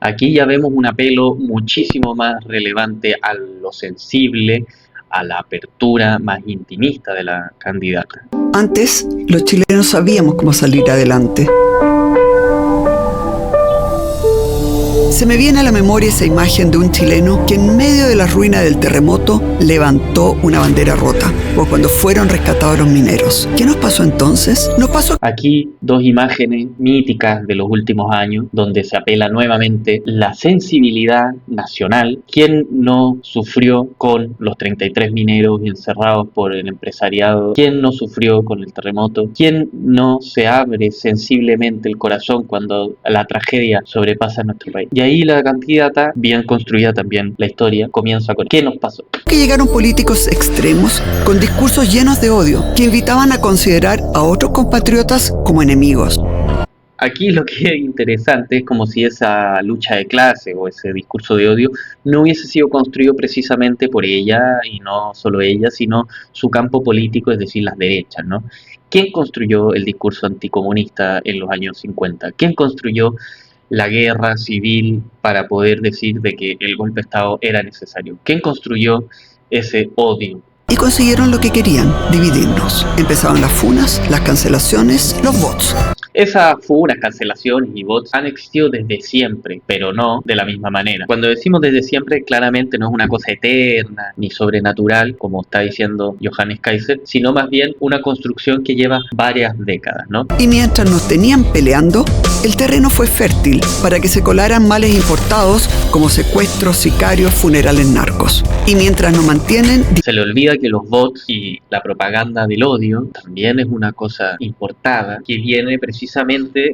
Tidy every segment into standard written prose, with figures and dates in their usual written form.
Aquí ya vemos un apelo muchísimo más relevante a lo sensible, a la apertura más intimista de la candidata. Antes, los chilenos sabíamos cómo salir adelante. Se me viene a la memoria esa imagen de un chileno que en medio de la ruina del terremoto levantó una bandera rota, o cuando fueron rescatados los mineros. ¿Qué nos pasó entonces? Nos pasó... Aquí dos imágenes míticas de los últimos años, donde se apela nuevamente la sensibilidad nacional. ¿Quién no sufrió con los 33 mineros encerrados por el empresariado? ¿Quién no sufrió con el terremoto? ¿Quién no se abre sensiblemente el corazón cuando la tragedia sobrepasa nuestro país? Y ahí la candidata, bien construida también la historia, comienza con ¿qué nos pasó? Que llegaron políticos extremos con discursos llenos de odio que invitaban a considerar a otros compatriotas como enemigos. Aquí lo que es interesante es como si esa lucha de clase o ese discurso de odio no hubiese sido construido precisamente por ella, y no solo ella, sino su campo político, es decir, las derechas, ¿no? ¿Quién construyó el discurso anticomunista en los años 50? ¿Quién construyó la guerra civil para poder decir de que el golpe de Estado era necesario? ¿Quién construyó ese odio? Y consiguieron lo que querían, dividirnos. Empezaron las funas, las cancelaciones, los bots. Esas funas, cancelaciones y bots han existido desde siempre, pero no de la misma manera. Cuando decimos desde siempre, claramente no es una cosa eterna ni sobrenatural, como está diciendo Johannes Kaiser, sino más bien una construcción que lleva varias décadas, ¿no? Y mientras nos tenían peleando, el terreno fue fértil para que se colaran males importados como secuestros, sicarios, funerales narcos. Y mientras nos mantienen... Se le olvida que los bots y la propaganda del odio también es una cosa importada que viene precisamente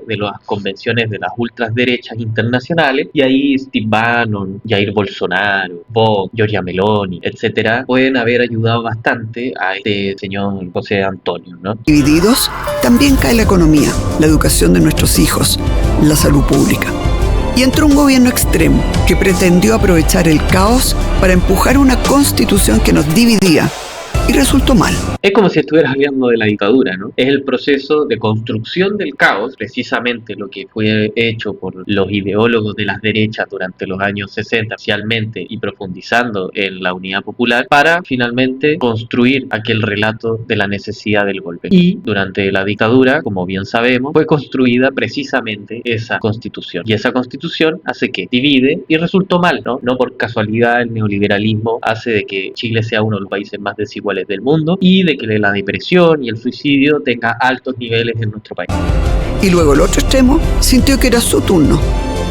de las convenciones de las ultraderechas internacionales, y ahí Steve Bannon, Jair Bolsonaro, Vox, Giorgia Meloni, etcétera, pueden haber ayudado bastante a este señor José Antonio, ¿no? Divididos, también cae la economía, la educación de nuestros hijos, la salud pública. Y entró un gobierno extremo que pretendió aprovechar el caos para empujar una constitución que nos dividía. Y resultó mal. Es como si estuvieras hablando de la dictadura, ¿no? Es el proceso de construcción del caos, precisamente lo que fue hecho por los ideólogos de las derechas durante los años 60, especialmente, y profundizando en la unidad popular, para finalmente construir aquel relato de la necesidad del golpe. Y durante la dictadura, como bien sabemos, fue construida precisamente esa constitución. Y esa constitución hace que divide, y resultó mal, ¿no? No por casualidad el neoliberalismo hace de que Chile sea uno de los países más desiguales del mundo, y de que la depresión y el suicidio tenga altos niveles en nuestro país. Y luego el otro extremo sintió que era su turno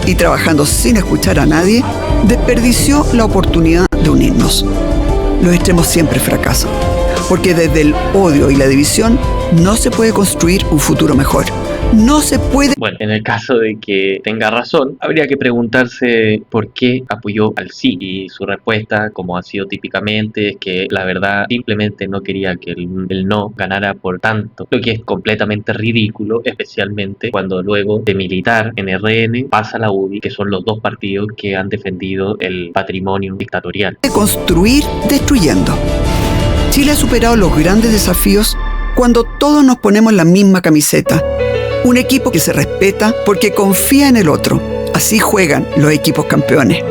y, trabajando sin escuchar a nadie, desperdició la oportunidad de unirnos. Los extremos siempre fracasan, porque desde el odio y la división no se puede construir un futuro mejor. No se puede... Bueno, en el caso de que tenga razón, habría que preguntarse por qué apoyó al sí, y su respuesta, como ha sido típicamente, es que la verdad simplemente no quería que el no ganara por tanto, lo que es completamente ridículo, especialmente cuando luego de militar en RN pasa a la UDI, que son los dos partidos que han defendido el patrimonio dictatorial. Construir destruyendo. Chile ha superado los grandes desafíos cuando todos nos ponemos la misma camiseta. Un equipo que se respeta porque confía en el otro. Así juegan los equipos campeones.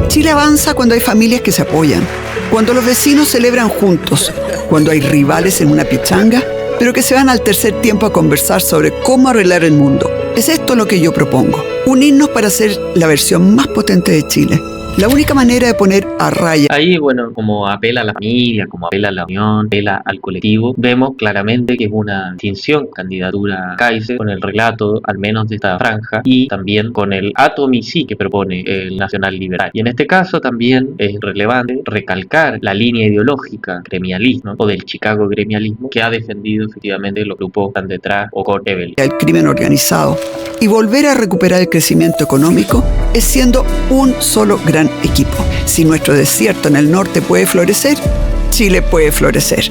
Chile avanza cuando hay familias que se apoyan, cuando los vecinos celebran juntos, cuando hay rivales en una pichanga, pero que se van al tercer tiempo a conversar sobre cómo arreglar el mundo. Es esto lo que yo propongo. Unirnos para ser la versión más potente de Chile. La única manera de poner a raya. Ahí, bueno, como apela a la familia, como apela a la unión, apela al colectivo, vemos claramente que es una distinción candidatura Kaiser con el relato, al menos de esta franja, y también con el atomicí que propone el Nacional Liberal. Y en este caso también es relevante recalcar la línea ideológica gremialismo o del Chicago gremialismo que ha defendido efectivamente los grupos que están detrás o con Evelyn. El crimen organizado y volver a recuperar el crecimiento económico es siendo un solo gran equipo. Si nuestro desierto en el norte puede florecer, Chile puede florecer.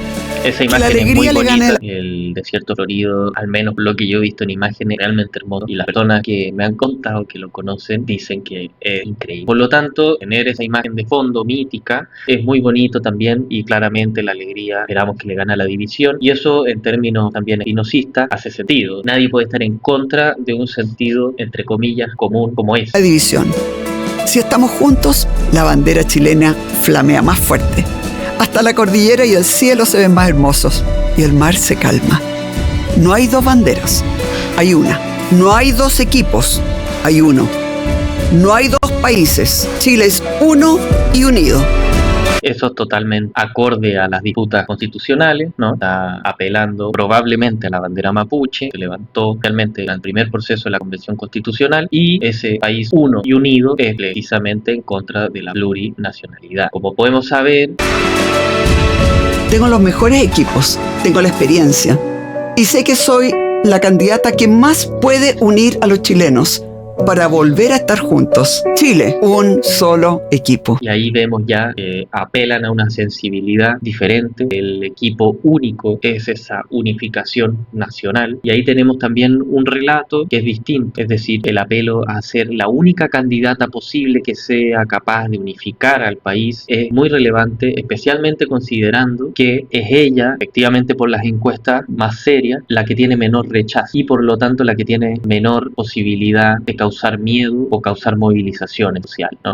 Esa Que la imagen es muy alegría le gane bonita, el desierto florido, al menos lo que yo he visto en imágenes, realmente hermoso, y las personas que me han contado que lo conocen dicen que es increíble. Por lo tanto, tener esa imagen de fondo mítica es muy bonito también, y claramente la alegría esperamos que le gane a la división, y eso en términos también espinocistas hace sentido. Nadie puede estar en contra de un sentido, entre comillas, común como es. la división. Si estamos juntos, la bandera chilena flamea más fuerte. Hasta la cordillera y el cielo se ven más hermosos y el mar se calma. No hay dos banderas, hay una. No hay dos equipos, hay uno. No hay dos países, Chile es uno y unido. Eso es totalmente acorde a las disputas constitucionales, ¿no? Está apelando probablemente a la bandera mapuche, que levantó realmente el primer proceso de la Convención Constitucional, y ese país uno y unido es precisamente en contra de la plurinacionalidad. Como podemos saber, Tengo los mejores equipos, tengo la experiencia y sé que soy la candidata que más puede unir a los chilenos para volver a estar juntos. Chile, un solo equipo. y ahí vemos ya que apelan a una sensibilidad diferente. El equipo único es esa unificación nacional, y ahí tenemos también un relato que es distinto, es decir, el apelo a ser la única candidata posible que sea capaz de unificar al país es muy relevante, especialmente considerando que es ella, efectivamente por las encuestas más serias, la que tiene menor rechazo y por lo tanto la que tiene menor posibilidad de causar miedo o causar movilizaciones sociales, ¿no?